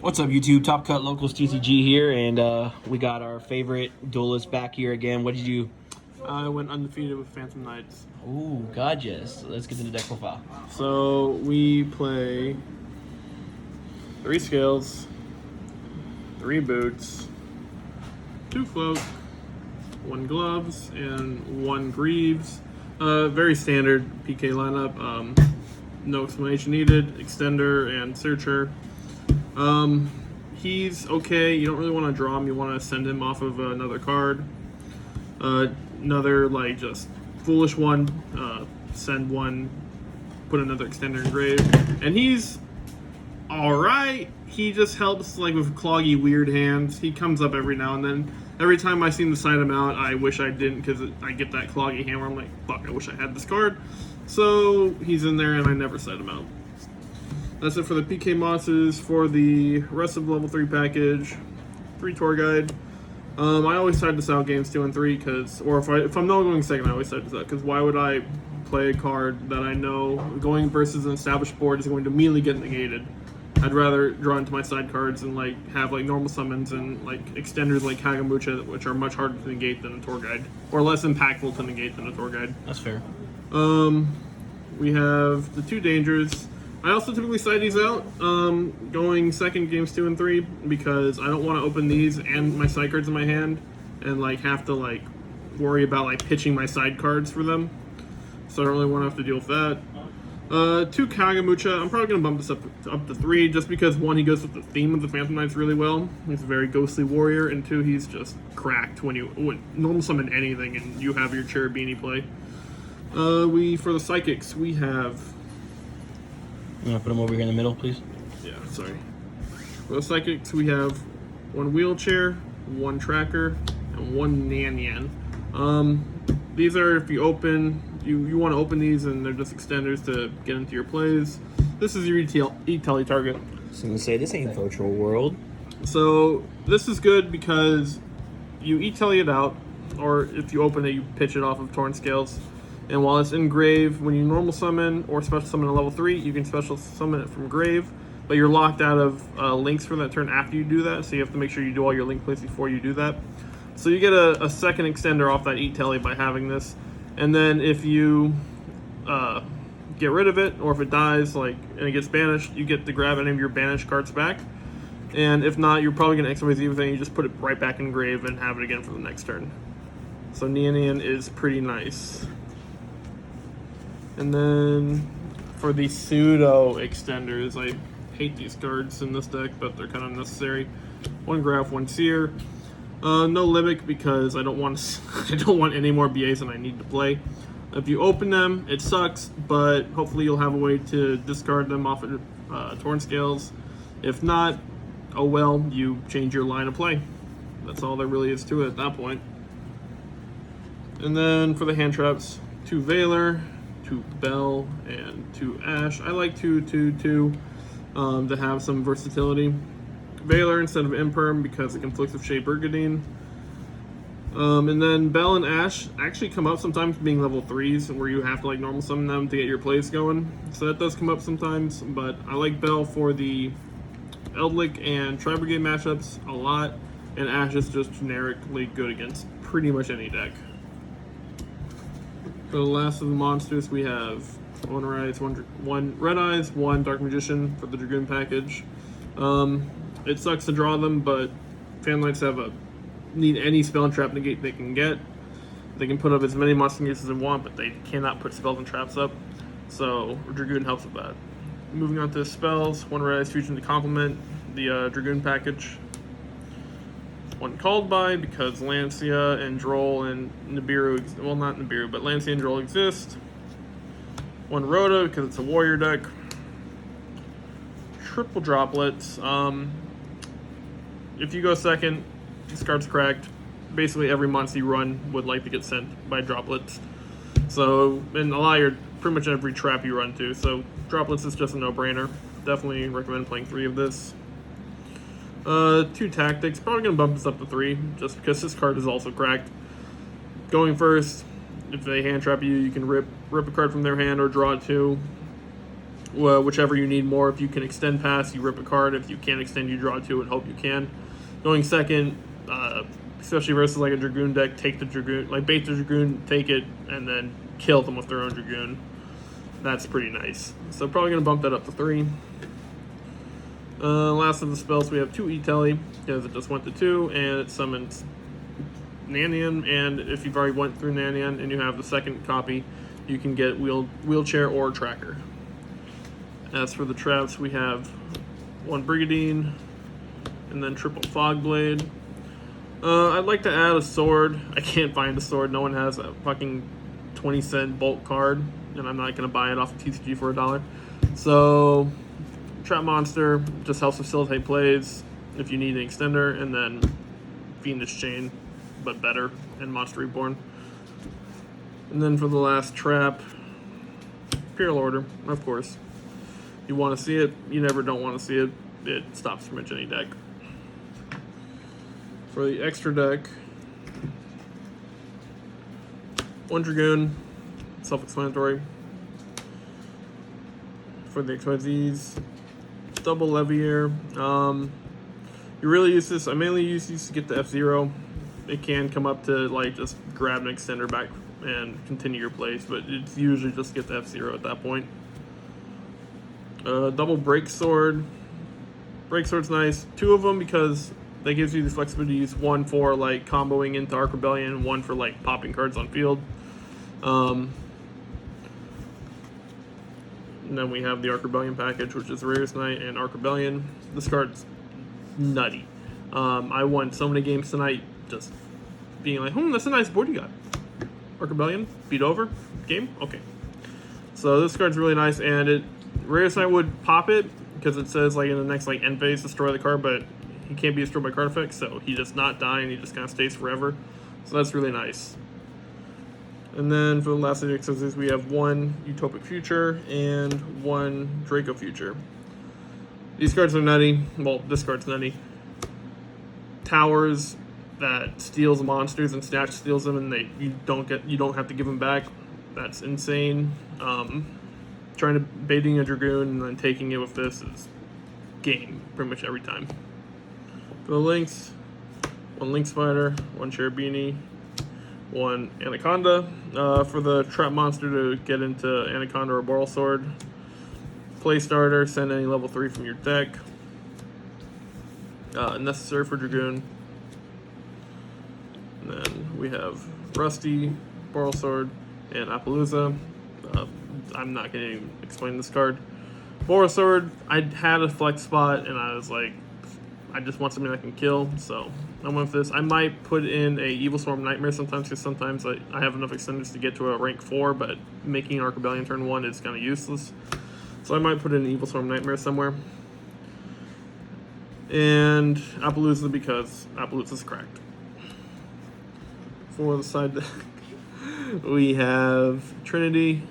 What's up, YouTube? Top Cut Locals TCG here, and we got our favorite duelist back here again. What did you? I went undefeated with Phantom Knights. Ooh, gorgeous. Let's get to the deck profile. So we play 3 scales, 3 boots, 2 cloak, 1 gloves, and 1 greaves. Very standard PK lineup. No explanation needed. Extender and searcher. He's okay. You don't really want to draw him. You want to send him off of another card. Another just foolish one. Send one. Put another extender in grave, and he's all right. He just helps with cloggy weird hands. He comes up every now and then. Every time I seem to side him out, I wish I didn't because I get that cloggy hand where I'm like, fuck, I wish I had this card. So he's in there and I never side him out. That's it for the PK monsters. For the rest of the level 3 package, 3 tour guide. I always side this out games 2 and 3 if I'm not going second, I always side this out because why would I play a card that I know going versus an established board is going to immediately get negated? I'd rather draw into my side cards and have normal summons and extenders like Kagamucha, which are much harder to negate than a tour guide, or less impactful to negate than a tour guide. That's fair. We have the 2 dangers. I also typically side these out, going second games 2 and 3 because I don't want to open these and my side cards in my hand and have to worry about pitching my side cards for them. So I don't really want to have to deal with that. 2 Kagamucha. I'm probably going to bump this up to 3 just because 1, he goes with the theme of the Phantom Knights really well. He's a very ghostly warrior, and 2, he's just cracked when you normal summon anything and you have your Cherubini play. For the psychics, we have... You want to put them over here in the middle, please? Yeah, sorry. For the psychics, we have 1 wheelchair, 1 tracker, and 1 Nyan. These are, if you open... You want to open these, and they're just extenders to get into your plays. This is your E-Telly target. So I'm going to say, this ain't virtual world. So this is good because you E-Telly it out, or if you open it, you pitch it off of Torn Scales. And while it's in grave, when you normal summon or special summon a level 3, you can special summon it from grave, but you're locked out of links for that turn after you do that, so you have to make sure you do all your link plays before you do that. So you get a second extender off that E-Telly by having this. And then if you get rid of it, or if it dies, and it gets banished, you get to grab any of your banished cards back. And if not, you're probably going to XYZ everything. You just put it right back in grave and have it again for the next turn. So Nian is pretty nice. And then for the pseudo extenders, I hate these cards in this deck, but they're kind of necessary. 1 Graph, 1 Seer. No Limbic because I don't want I don't want any more BAs than I need to play. If you open them, it sucks, but hopefully you'll have a way to discard them off of Torn Scales. If not, oh well, you change your line of play. That's all there really is to it at that point. And then for the hand traps, 2 Veiler, 2 Bell, and 2 Ash. I like 2 to have some versatility. Veiler instead of Imperm because it conflicts with Shea Burgadine. And then Bell and Ash actually come up sometimes being level 3s where you have to normal summon them to get your plays going. So that does come up sometimes, but I like Bell for the Eldlik and Tri-Brigade matchups a lot, and Ash is just generically good against pretty much any deck. For the last of the monsters, we have 1 Red Eyes, 1 Dark Magician for the Dragoon package. It sucks to draw them, but Phantom Knights need any spell and trap negate they can get. They can put up as many monster negates as they want, but they cannot put spells and traps up. So Dragoon helps with that. Moving on to spells, 1 Red Eyes Fusion to complement the Dragoon package. 1 Called By because Lancia and Droll and Nibiru, well not Nibiru, but Lancia and Droll exist. 1 Rhoda because it's a warrior deck. Triple Droplets. If you go second, this card's cracked. Basically every monster you run would like to get sent by Droplets. So, and pretty much every trap you run to. So Droplets is just a no-brainer. Definitely recommend playing 3 of this. 2 Tactics. Probably going to bump this up to 3, just because this card is also cracked. Going first, if they hand trap you, you can rip a card from their hand or draw it 2. whichever you need more. If you can extend pass, you rip a card. If you can't extend, you draw 2 and hope you can. Going second, especially versus like a Dragoon deck, take the Dragoon, like bait the Dragoon, take it, and then kill them with their own Dragoon. That's pretty nice. So probably going to bump that up to 3. Last of the spells, we have 2 E-Telly, because it just went to 2, and it summons Nanian, and if you've already went through Nanian and you have the second copy, you can get Wheelchair or Tracker. As for the traps, we have 1 Brigadine, and then triple Fog Blade. I'd like to add a sword. I can't find a sword. No one has a fucking 20-cent bulk card, and I'm not going to buy it off of TCG for $1. So, Trap Monster just helps facilitate plays if you need an extender, and then Fiendish Chain, but better, and Monster Reborn. And then for the last trap, Imperial Order, of course. You want to see it, you never don't want to see it. It stops pretty much any deck. For the extra deck, 1 Dragoon, self-explanatory. For the XYZs, double Levier. You really use this, I mainly use these to get the F-Zero. It can come up to like just grab an extender back and continue your plays, but it's usually just get the F-Zero at that point. Double Break Sword. Break Sword's nice. 2 of them because that gives you the flexibility to use 1 for like comboing into Arc Rebellion, 1 for like popping cards on field. And then we have the Arc Rebellion package, which is Rarest Knight and Arc Rebellion. This card's nutty. I won so many games tonight just being like, that's a nice board you got. Arc Rebellion, beat over, game? Okay. So this card's really nice, and Rarest Knight would pop it, because it says like in the next like end phase, destroy the card, but he can't be destroyed by card effects, so he does not die, and he just kind of stays forever. So that's really nice. And then for the last of the accessories, we have 1 Utopic Future and 1 Draco Future. These cards are nutty. Well, this card's nutty. Towers that steals monsters and Snatch steals them, and you don't have to give them back. That's insane. Trying to baiting a Dragoon and then taking it with this is game pretty much every time. For the links, 1 Link Spider, 1 Cherubini, 1 Anaconda. For the Trap Monster to get into Anaconda or Boral Sword. Play Starter, send any level 3 from your deck. Necessary for Dragoon. And then we have Rusty, Boral Sword, and Appaloosa. I'm not going to even explain this card. Boral Sword, I had a flex spot, and I was like, I just want something I can kill, so I went with this. I might put in a Evil Swarm Nightmare sometimes, because sometimes I have enough extenders to get to a rank 4, but making Arc Rebellion turn 1 is kind of useless. So I might put in an Evil Swarm Nightmare somewhere. And Appaloosa, because Appaloosa's cracked. For the side deck, we have Trinity,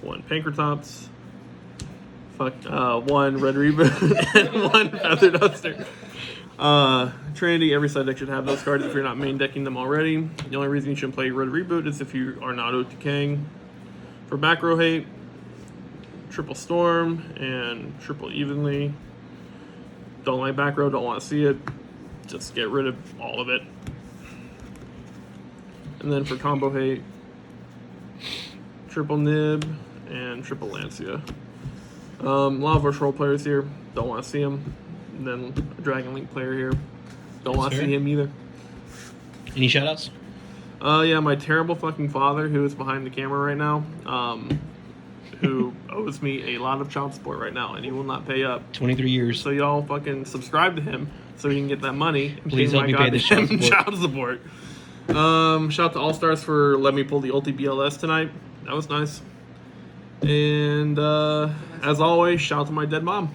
1 Pankratops, 1 Red Reboot, and 1 Feather Duster. Trinity, every side deck should have those cards if you're not main decking them already. The only reason you shouldn't play Red Reboot is if you are not OTKing. For back row hate, triple Storm and triple Evenly. Don't like back row, don't want to see it. Just get rid of all of it. And then for combo hate, triple Nib and triple Lancia. A lot of our role players here, don't want to see them. And then a Dragon Link player here, don't want to see him either. Any shoutouts? Yeah, my terrible fucking father, who is behind the camera right now, who owes me a lot of child support right now, and he will not pay up. 23 years. So y'all fucking subscribe to him so he can get that money and Please help me pay this child support. Shout out to All Stars for letting me pull the ulti BLS tonight. That was nice. And as always, shout out to my dead mom.